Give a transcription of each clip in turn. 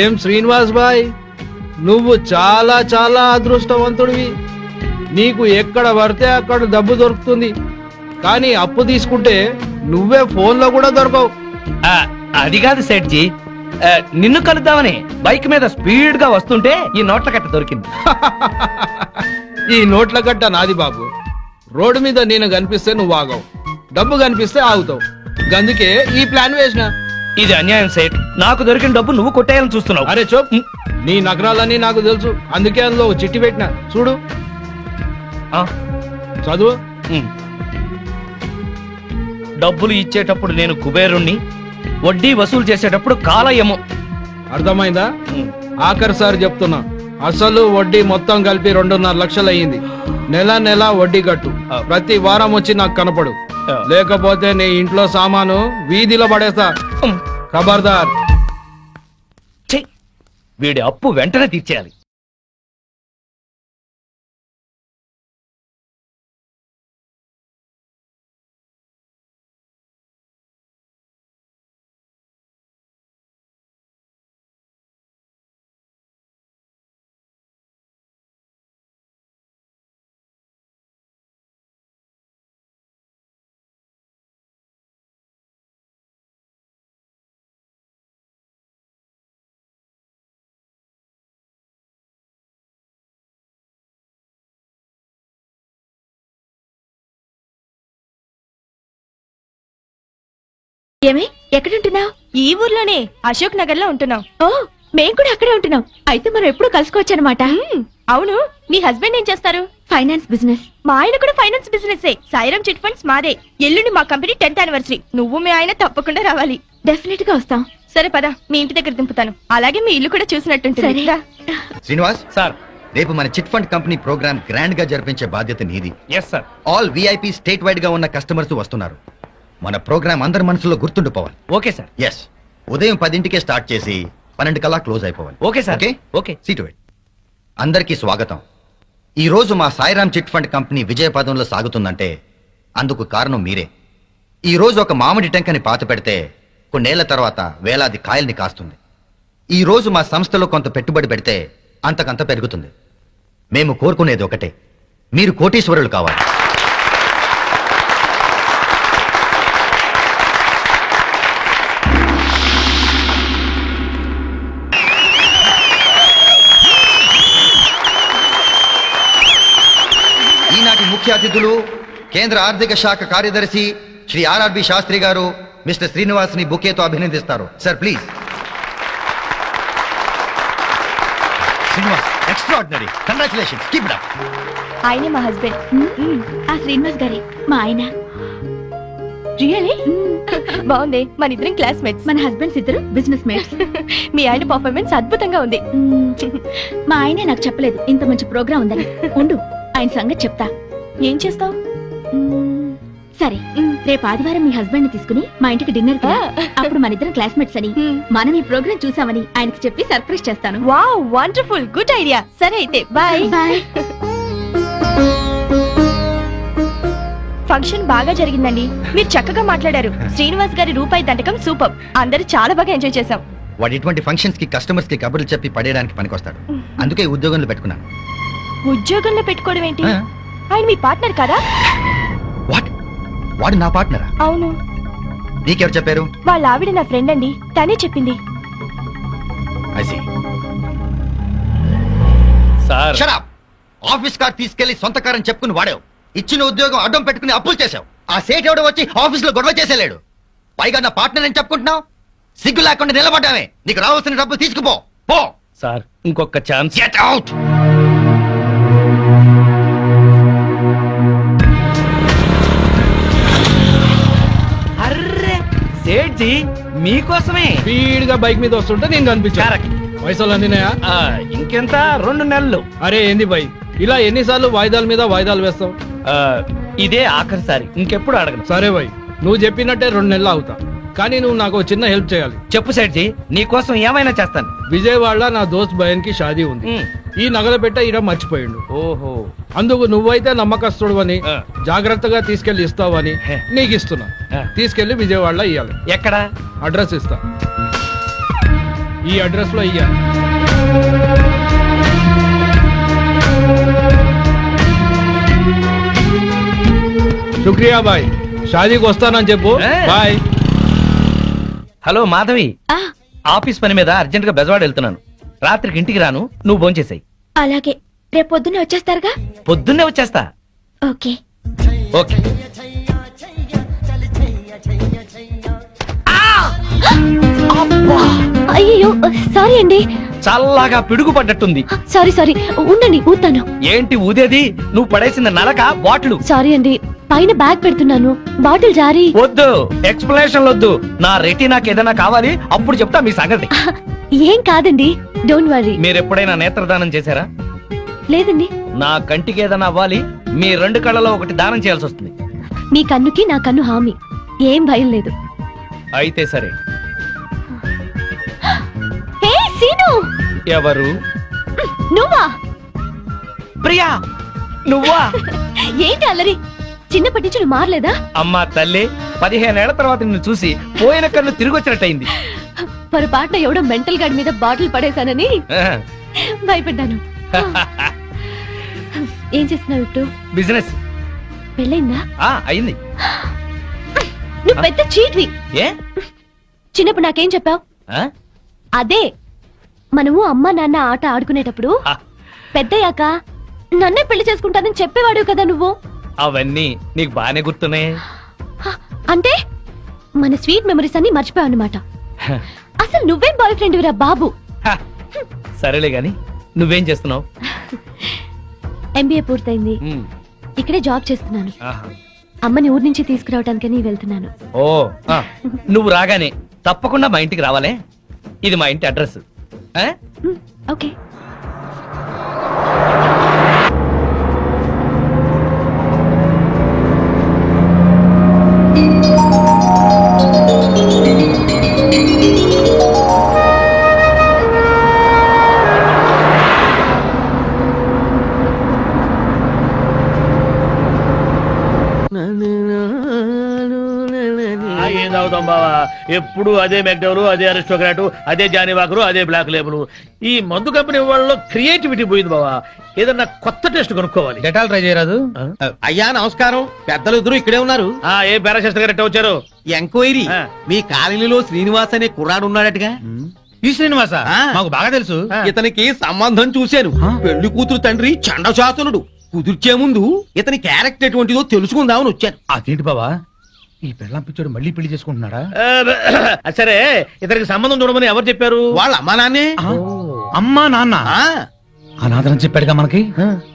ఏం శ్రీనివాస్ బాయ్, నువ్వు చాలా చాలా అదృష్టవంతుడివి. నీకు ఎక్కడ పడితే అక్కడ డబ్బు దొరుకుతుంది, కానీ అప్పు తీసుకుంటే నువ్వే ఫోన్లో కూడా దొరకవు. అది కాదు సేట్జీ, నిన్ను కలుద్దామని బైక్ మీద స్పీడ్ గా వస్తుంటే ఈ నోట్ల కట్ట దొరికింది. ఈ నోట్ల కట్ట నాది బాబు. రోడ్డు మీద నేను కనిపిస్తే నువ్వు ఆగవు, డబ్బు కనిపిస్తే ఆగుతావు. అందుకే ఈ ప్లాన్ వేసిన. ఇది అన్యాయం సేట్, నాకు దొరికిన డబ్బు నువ్వు కొట్టేయాలని చూస్తున్నావు. అరే చోప్, నీ నగరాలన్నీ నాకు తెలుసు, అందుకే అందులో చిట్టి పెట్టిన. చూడు, చదువు. డబ్బులు ఇచ్చేటప్పుడు నేను కుబేరుణ్ణి, వడ్డీ వసూలు చేసేటప్పుడు కాలయము. అర్థమైందా? ఆఖరిసారి చెప్తున్నా, అసలు వడ్డీ మొత్తం కలిపి 2.5 లక్షలు అయ్యింది. నెల నెల వడ్డీ కట్టు. ప్రతి వారం వచ్చి నాకు కనపడు, లేకపోతే నీ ఇంట్లో సామాను వీధిలో పడేస్తా. ఖబర్దార్. వీడి అప్పు వెంటనే తీర్చేయాలి. ఏమే, ఎక్కడుంటున్నావు? ఈ ఊర్లోనే, అశోక్ నగర్ లో ఉంటున్నాం. ఓ, మేం కూడా అక్కడే ఉంటున్నాం. అయితే మనం ఎప్పుడు కలుసుకోవచ్చు అనమాట. అవును, మీ హస్బెండ్ ఏం చేస్తారు? Finance business. మా ఆయన కూడా finance business. Sairam chit funds మాదే. ఎల్లుండి మా కంపెనీ 10th యానివర్సరీ. నువ్వు మీ ఆయన తప్పకుండా రావాలి. డెఫినెట్ గా వస్తాం. సరే పద, మీ ఇంటి దగ్గర దింపుతాను. అలాగే మీ ఇల్లు కూడా చూసినట్టుంటుంది. శ్రీనివాస్ సార్, రేపు మన chit fund company program grand గా జరిపించే బాధ్యత నీది. Yes sir. All VIP statewide గా ఉన్న కస్టమర్స్ వస్తున్నారు. మన ప్రోగ్రామ్ అందరి మనసులో గుర్తుండిపోవాలి. Okay sir. ఎస్, ఉదయం 10ంటికే స్టార్ట్ చేసి 12 కల్లా క్లోజ్ అయిపోవాలి. Okay sir. Okay okay. Seat wait. అందరికీ స్వాగతం. ఈ రోజు మా సాయిరామ్ చిట్ ఫండ్ కంపెనీ విజయపదంలో సాగుతుందంటే అందుకు కారణం మీరే. ఈ రోజు ఒక మామిడి టెంకని పాత పెడితే కొన్నేళ్ల తర్వాత వేలాది కాయల్ని కాస్తుంది. ఈ రోజు మా సంస్థలో కొంత పెట్టుబడి పెడితే అంతకంత పెరుగుతుంది. మేము కోరుకునేది ఒకటే, మీరు కోటీశ్వరులు కావాలి. ఈనాటి ముఖ్య అతిథులు కేంద్ర ఆర్థిక శాఖ కార్యదర్శి శ్రీ ఆర్ఆర్బి శాస్త్రి గారు మిస్టర్ శ్రీనివాస్ ని బుకేతో అభినందిస్తారు. Sir please. Srinivas, extraordinary, congratulations, keep it up. ఆయనే మా హస్బెండ్. ఆ శ్రీనివాస్ గారే మా ఆయన. రియలీ బాగుంది. మన ఇద్దరం క్లాస్మేట్స్. మన హస్బెండ్స్ ఇద్దరు బిజినెస్ మేట్స్. మీ ఆయన పర్ఫార్మెన్స్ అద్భుతంగా ఉంది. మా ఆయనే నాకు చెప్పలేదు ఇంత మంచి ప్రోగ్రాం ఉందని. ఉండు, ఆయన సంగతి చెప్తా. ఏం చేస్తావు? సరే, రేపు ఆదివారం మీ హస్బెండ్ ని తీసుకుని మా ఇంటికి డిన్నర్ కి రా. అప్పుడు మన ఇద్దరం క్లాస్మేట్స్ అని, మనం ఈ ప్రోగ్రాం చూసామని ఆయనకి చెప్పి సర్ప్రైజ్ చేస్తాను. Wow, wonderful, good idea. సరే అయితే బాయ్. బాయ్. ఫంక్షన్ బాగా జరిగిందండి. మీరు చక్కగా మాట్లాడారు. శ్రీనివాస్ గారి రూపాయి దండకం సూపర్. అందరూ చాలా బాగా ఎంజాయ్ చేశాం. వాడు ఇటువంటి ఫంక్షన్స్ కి కస్టమర్స్ కి కబుర్లు చెప్పి పడేయడానికి పనికొస్తాడు. అందుకే ఉద్యోగంలో పెట్టుకున్నాను. ఉద్యోగంలో పెట్టుకోవడం ఏంటి? ఆయన మీ పార్ట్నర్ కదా? వాట్? వాడు నా పార్ట్నరా? అవును. నీకెవరు చెప్పారు? వాళ్ళ ఆవిడ నా ఫ్రెండ్ అండి, తనే చెప్పింది. I see. Sir, Shut up! Office car తీసుకెళ్లి సొంత కారని చెప్పుకుని వాడావు. ఇచ్చిన ఉద్యోగం అడ్డం పెట్టుకుని అప్పులు చేశావు. ఆ సేట్ ఎవడో వచ్చి ఆఫీస్ లో గొడవ చేసేలేడు. పైగా నా పార్ట్నర్ అని చెప్పుకుంటున్నావు. సిగ్గు లేకుండా నిలబడ్డామే. నీకు రావాల్సిన డబ్బు తీసుకుపో. పో. సార్, ఇంకొక chance. Get out. Array Sethji, మీకోసమే స్పీడ్ గా బైక్ మీద వస్తుంటే నేను కనిపించా. పైసలు అందినాయా? ఇంకెంత 2 నెలలు. అరే ఏంది బై, ఇలా ఎన్నిసార్లు వాయిదాల మీద వాయిదాలు వేస్తావు? ఇదే ఆఖరిసారి, ఇంకెప్పుడు అడగను. సరే బై, నువ్వు చెప్పినట్టే 2 నెలలు అవుతా. కానీ నువ్వు నాకు చిన్న హెల్ప్ చేయాలి. చెప్పు సేట్జీ, నీకోసం ఏమైనా చేస్తాను. విజయవాడలో నా దోస్త్ భయన్ కి షాదీ ఉంది. ఈ నగల పెట్ట ఈడ మర్చిపోయిండు. ఓహో, అందుకు నువ్వైతే నమ్మకస్తుడు అని, జాగ్రత్తగా తీసుకెళ్లి ఇస్తావని నీకు ఇస్తున్నా. తీసుకెళ్లి విజయవాడలో ఇవ్వాలి. ఎక్కడ? అడ్రస్ ఇస్తా. ఈ అడ్రస్ లో ఇయ్యా. శుక్రియా బాయ్, షాదీకి వస్తానని చెప్పు. బాయ్. హలో మాధవి, ఆ, ఆఫీస్ పని మీద అర్జెంట్ గా బెజవాడ వెళ్తున్నాను. రాత్రికి ఇంటికి రాను, నువ్వు భోంచేసాయి. అలాగే రేపు పొద్దున్నే వచ్చేస్తారుగా? పొద్దున్నే వచ్చేస్తా. ఓకే. ఓకే. అయ్యో సారీ అండి. చల్లగా పిడుగు పడ్డట్టుంది. సారీ సారీ, ఉండండి ఊతాను. ఏంటి ఊదేది? నువ్వు పడేసింది నలక బాటిల్. సారీ అండి, పైన బ్యాగ్ పెడుతున్నాను, బాటిల్ జారీ. వద్దు, ఎక్స్ప్లెనేషన్ వద్దు. నా రెటీ నాకు ఏదైనా కావాలి, అప్పుడు చెప్తా మీ సంగతి. ఏం కాదండి, డోంట్ వరీ. మీరు ఎప్పుడైనా నేత్రదానం చేశారా? లేదండి. నా కంటికి ఏదైనా అవ్వాలి, మీ 2 కళ్ళలో ఒకటి దానం చేయాల్సి వస్తుంది. మీ కన్నుకి నా కన్ను హామీ, ఏం భయం లేదు. అయితే సరే. హే సీను. ఎవరు? నువ్వా? ప్రియా నువ్వా? ఏంటి అల్లరి? చిన్నప్పటి నుంచి నువ్వు మారలేదా? అమ్మా తల్లి, 15 ఏళ్ల తర్వాత నిన్ను చూసి పోయిన కన్ను తిరిగి వచ్చినట్టయింది. పొరపాటున ఎవడో మెంటల్ గార్డ్ మీద బాటిల్ పడేశానని భయపడ్డాను. ఏం చేస్తున్నావు ఇప్పుడు? బిజినెస్. పెళ్ళైందా? అయింది. నువ్వు పెద్ద చీట్వి. ఏ? చిన్నప్పుడు నాకేం చెప్పావు? అదే, మనము అమ్మ నాన్న ఆట ఆడుకునేటప్పుడు పెద్దయ్యాక నన్నే పెళ్లి చేసుకుంటానని చెప్పేవాడు కదా నువ్వు. అవన్నీ నీకు బానే గుర్తున్నాయి. అంటే మన స్వీట్ మెమరీస్ అన్ని మర్చిపోయావు అన్నమాట. అసలు నువ్వేం బాయ్ ఫ్రెండ్ విరా బాబు. సరేలే గాని నువ్వేం చేస్తున్నావు? ఎంబీఏ పూర్తయింది, ఇక్కడే జాబ్ చేస్తున్నాను. అమ్మని ఊరి నుంచి తీసుకురావడానికని వెళ్తున్నాను. ఓ, నువ్వు రాగానే తప్పకుండా మా ఇంటికి రావాలే. ఇది మా ఇంటి అడ్రస్. ఓకే. ఏం తాగుతాం బావా? ఎప్పుడు అదే మెక్డవరు, అదే అరిస్టోక్రాట్, అదే జానీవాకరు, అదే బ్లాక్ లేబుల్. ఈ మందు కంపెనీ వాళ్ళలో క్రియేటివిటీ పోయింది బావా. ఏదన్నా కొత్త టెస్ట్ కొనుక్కోవాలి. డెటాల్ ట్రై చేయరాదు? అయ్యా నమస్కారం, పెద్దలు ఇద్దరు ఇక్కడే ఉన్నారు. ఏ పారాశాస్త్రి గారు వచ్చారు? ఎంక్వైరీ, మీ కాలనీలో శ్రీనివాస్ అనే కుర్రాడు ఉన్నాడటగా. ఈ శ్రీనివాస మాకు బాగా తెలుసు. ఇతనికి సంబంధం చూశాను. పెళ్లి కూతురు తండ్రి చండశాసనుడు. కుదిర్చే ముందు ఇతని క్యారెక్టర్ ఎటువంటిదో తెలుసుకుందామని వచ్చాను. అదేంటి బావా, ఈ పెళ్ళం పిచ్చోడు మళ్ళీ పెళ్లి చేసుకుంటున్నాడా? సరే, ఇతనికి సంబంధం చూడమని ఎవరు చెప్పారు? వాళ్ళ అమ్మా నాన్నే. అమ్మా నాన్న అనాథరం చెప్పాడుగా మనకి.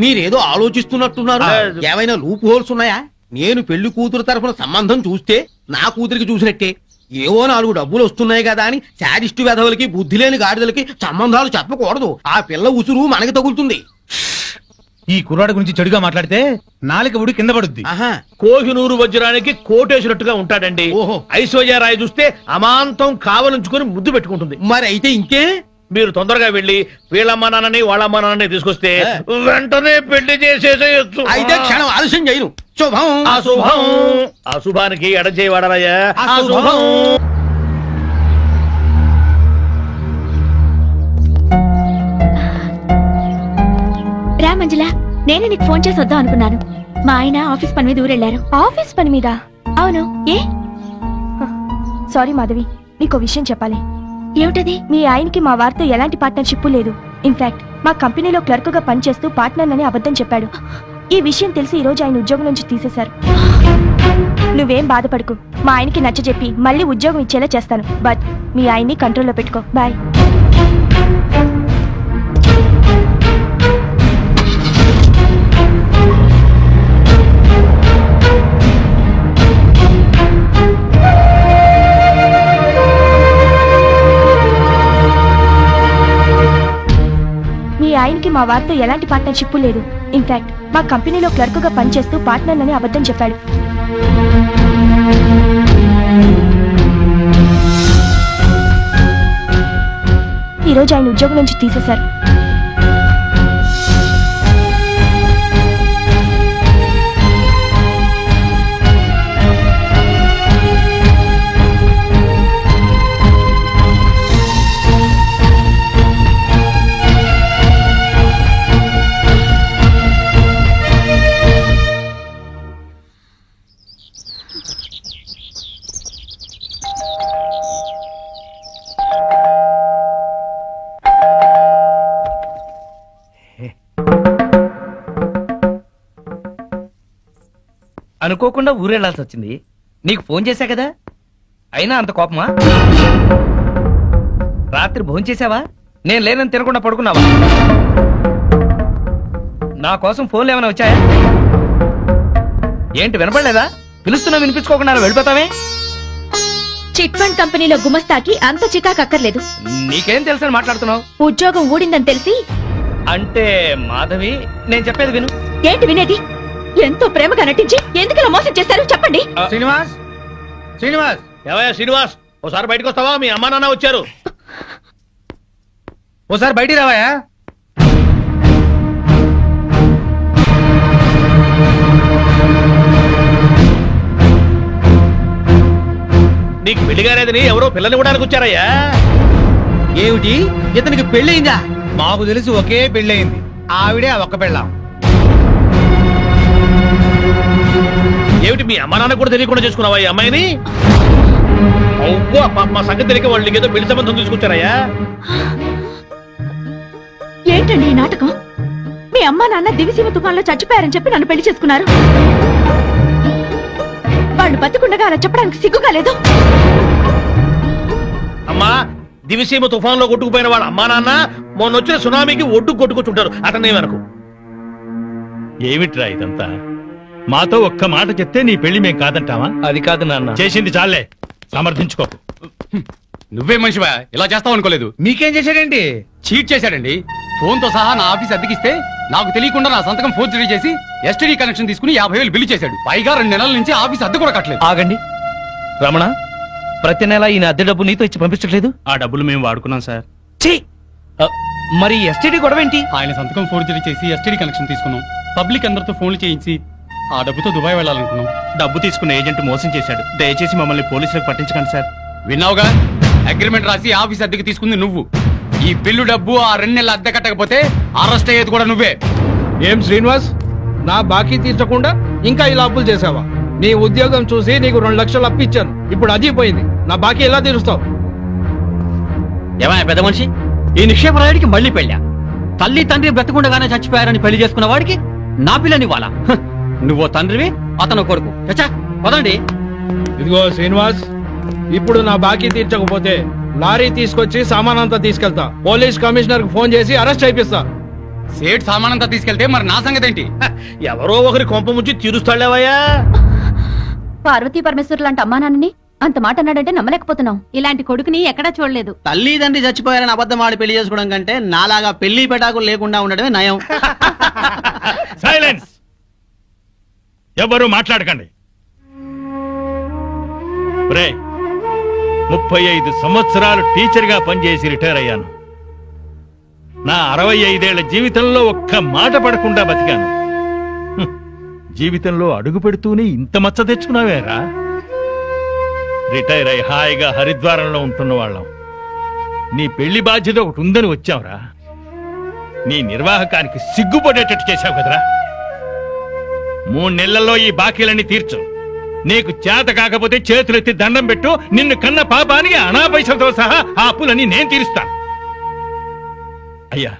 మీరేదో ఆలోచిస్తున్నట్టున్నారు. ఏమైనా లూప్ హోల్స్ ఉన్నాయా? నేను పెళ్లి కూతురు తరఫున సంబంధం చూస్తే నా కూతురికి చూసినట్టే. ఏవో 4 డబ్బులు వస్తున్నాయి కదా అని శాడిస్టు వెధవులకి, బుద్ధి లేని గాడిదలకి సంబంధాలు చెప్పకూడదు. ఆ పిల్ల ఉసురు మనకి తగులుతుంది. ఈ కుర్రాడు గురించి చెడుగా మాట్లాడితే నాలుక ఉడి కింద పడుద్ది. కోహినూరు వజ్రానికి కోటేసినట్టుగా ఉంటాడండి. ఐశ్వర్యరాయ్ చూస్తే అమాంతం కావలించుకొని ముద్దు పెట్టుకుంటుంది. మరి అయితే ఇంకే, మీరు తొందరగా వెళ్లి వీళ్ళమ్మ నాన్నని వాళ్ళమ్మ నాన్నని తీసుకొస్తే వెంటనే పెళ్లి చేసేసేయచ్చు. అయితే క్షణం ఆలస్యం చేయను. శుభం. అశుభం. అశుభానికి ఎడచేయవాడరాయా. అశుభం. రా మంజుల, నేనే నీకు ఫోన్ చేసి వద్దాం అనుకున్నాను. మా ఆయన ఆఫీస్ పని మీద ఊరెళ్ళారు. ఆఫీస్ పని మీద? అవును. ఏ? సారీ మాధవి, నీకో విషయం చెప్పాలి. ఏమిటది? మీ ఆయనకి మా వారితో ఎలాంటి పార్ట్నర్షిప్ లేదు. ఇన్ఫాక్ట్ మా కంపెనీలో క్లర్క్ గా పనిచేస్తూ పార్ట్నర్ అని అబద్ధం చెప్పాడు. ఈ విషయం తెలిసి ఈ రోజు ఆయన ఉద్యోగం నుంచి తీసేశారు. నువ్వేం బాధపడకు, మా ఆయనకి నచ్చజెప్పి మళ్ళీ ఉద్యోగం ఇచ్చేలా చేస్తాను. బట్ మీ ఆయన్ని కంట్రోల్లో పెట్టుకో. బాయ్. మీ ఆయనకి మా వారితో ఎలాంటి పార్ట్నర్షిప్ లేదు. ఇన్ఫాక్ట్ మా కంపెనీలో క్లర్క్ గా పనిచేస్తూ పార్ట్నర్ అని అబద్ధం చెప్పాడు. ఈ రోజు ఆయన ఉద్యోగం నుంచి తీసేశారు. అనుకోకుండా ఊరెళ్లాల్సి వచ్చింది. నీకు ఫోన్ చేశా కదా, అయినా అంత కోపమా? రాత్రి భోజనం చేసావా? నేను లేనని తినకుండా పడుకున్నావా? నా కోసం ఫోన్లు ఏమైనా వచ్చాయా? ఏంటి వినపడలేదా? పిలుస్తున్నా వినిపించుకోకుండా వెళ్ళిపోతావే? చిట్ ఫండ్ కంపెనీలో గుమస్తాకి అంత చికాకు అక్కర్లేదు. నీకేం తెలుసని మాట్లాడుతున్నావు? ఉద్యోగం ఊడిందని తెలిసి. అంటే మాధవి, నేను చెప్పేది విను. ఏంటి వినేది? ఎంతో ప్రేమగా నటించి ఎందుకలా మోసం చేశారు చెప్పండి. శ్రీనివాస్, శ్రీనివాస్, ఏవయ్యా శ్రీనివాస్, ఓసారి బయటకు వస్తావా? మీ అమ్మా నాన్న వచ్చారు. ఓసారి బయటికి రావాయా? నీకు పెళ్లి కాలేదని ఎవరో పిల్లని కూడా వచ్చారయ్యా. ఏమిటి, ఇతనికి పెళ్ళయిందా? మాకు తెలిసి ఒకే పెళ్ళయింది, ఆవిడే ఆ ఒక్క పెళ్ళాం. ఏమిటి మీ అమ్మా నాన్న కూడా తెలియకుండా చేసుకున్నావా ఈ అమ్మాయిని? అవ్వా, మా సంగతి తెలియక వాళ్ళు నీకేదో పెళ్లి సంబంధం తీసుకొచ్చారయ్యా. ఏంటండి ఈ నాటకం? మీ అమ్మా నాన్న దివిసీమ తుఫాన్లో చచ్చిపోయారని చెప్పి నన్ను పెళ్లి చేసుకున్నారు. వాళ్ళు బతికుండగా అలా చెప్పడానికి సిగ్గుగా లేదు. అమ్మా, దివిసీమ తుఫాన్లో కొట్టుకుపోయిన వాళ్ళ అమ్మా నాన్న మొన్న వచ్చిన సునామీకి ఒడ్డు కొట్టుకొచ్చుంటారు. అతనే వరకు ఏమిట్రా ఇదంతా? మాతో ఒక్క మాట చెప్తే నీ పెళ్లి మేం కాదంటావా? అది కాదు నాన్న. చేసింది చాలే, సమర్థించుకోకు. నువ్వే మనిషివా, ఇలా చేస్తావు అనుకోలేదు. మీకేం చేశాడండి? చీట్ చేశాడండి. ఫోన్ తో సహా నా ఆఫీస్ అద్దెకిస్తే నాకు తెలియకుండా నా సంతకం ఫోర్జరీ చేసి ఎస్టీడీ కనెక్షన్ తీసుకుని 50,000 బిల్లు చేశాడు. పైగా 2 నెలల నుంచి ఆఫీస్ అద్దె కూడా కట్టలేదు. ఆగండి రమణ, ప్రతి నెల ఈయన అద్దె డబ్బు నీతో ఇచ్చి పంపించట్లేదు? ఆ డబ్బులు మేము వాడుకున్నాం సార్. ఛీ! మరి ఎస్టీడీ గొడవ ఏంటి? ఆయన సంతకం ఫోర్జరీ చేసి ఎస్టీడీ కనెక్షన్ తీసుకున్నాం. పబ్లిక్ అందరితో ఫోన్లు చేయించి ఆ డబ్బుతో దుబాయ్ వెళ్ళాలనుకున్నాం. డబ్బు తీసుకున్న ఏజెంట్ మోసం చేశాడు. దయచేసి మమ్మల్ని పోలీసులకు పట్టించకండి సార్. విన్నావుగా, అగ్రిమెంట్ రాసి ఆఫీస్ అద్దెకి తీసుకుంది నువ్వు. ఈ బిల్లు డబ్బు ఆ 2 నెలల అద్దె కట్టకపోతే అరెస్ట్ అయ్యేది కూడా నువ్వే. ఏం శ్రీనివాస్, నా బాకీ తీర్చకుండా ఇంకా ఇలా అప్పులు చేసావా? నీ ఉద్యోగం చూసి నీకు 2 లక్షలు అప్పిచ్చాను, ఇప్పుడు అది పోయింది. నా బాకీ ఎలా తీరుస్తావు? ఏమయ్యా పెద్ద మనిషి, ఈ నిక్షేపరాయుడికి మళ్ళీ పెళ్ళా? తల్లి తండ్రి బ్రతకుండగానే చచ్చిపోయారని పెళ్లి చేసుకున్న వాడికి నా పిల్లని వాళ్ళ? నువ్వో తండ్రివి, అతను కొడుకు. చచ్చా పదండి. ఇదిగో శ్రీనివాస్, ఇప్పుడు నా బాకీ తీర్చకపోతే లారీ తీసుకొచ్చి సామానంతా తీసుకెళ్తా. పోలీస్ కమిషనర్ కు ఫోన్ చేసి అరెస్ట్ అయిపిస్తా. సేట్ సామానంతా తీసుకెళ్తే మరి నా సంగతి ఏంటి? ఎవరో ఒకరి కొంప ముంచి తీరుస్తాడేవయ్యా. పార్వతీ పరమేశ్వర్ లాంటి అమ్మా నాన్నని అంత మాట అన్నాడంటే నమ్మలేకపోతున్నాం. ఇలాంటి కొడుకుని ఎక్కడా చూడలేదు. తల్లి తండ్రి చచ్చిపోయారని అబద్ధం ఆడి పెళ్లి చేసుకోవడం కంటే నాలాగా పెళ్లి పెటాకులు లేకుండా ఉండడమే నయం. సైలెన్స్! ఎవరు మాట్లాడకండి. 35 సంవత్సరాలు టీచర్ గా పనిచేసి రిటైర్ అయ్యాను. నా 65 ఏళ్ల జీవితంలో ఒక్క మాట పడకుండా బతికాను. జీవితంలో అడుగు పెడుతూనే ఇంత మచ్చ తెచ్చుకున్నావేరా? రిటైర్ అయి హాయిగా హరిద్వారంలో ఉంటున్న వాళ్ళం. నీ పెళ్లి బాధ్యత ఒకటి ఉందని వచ్చావురా. నీ నిర్వాహకానికి సిగ్గుపడేటట్టు చేశావు కదరా. 3 నెలల్లో ఈ బాకీలన్నీ తీర్చు. నీకు చేత కాకపోతే చేతులెత్తి దండం పెట్టు. నిన్ను కన్న పాపానికి అనాపైసలతో సహా ఆ అప్పులన్నీ నేను తీరుస్తాను. అయ్యా,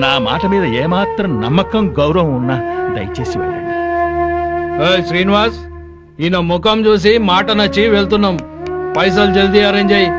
నా మాట మీద ఏమాత్రం నమ్మకం గౌరవం ఉన్నా దయచేసి వెళ్ళండి. శ్రీనివాస్, ఈయన ముఖం చూసి మాట నచ్చి వెళ్తున్నాం. పైసలు జల్దీ అరేంజ్ అయ్యి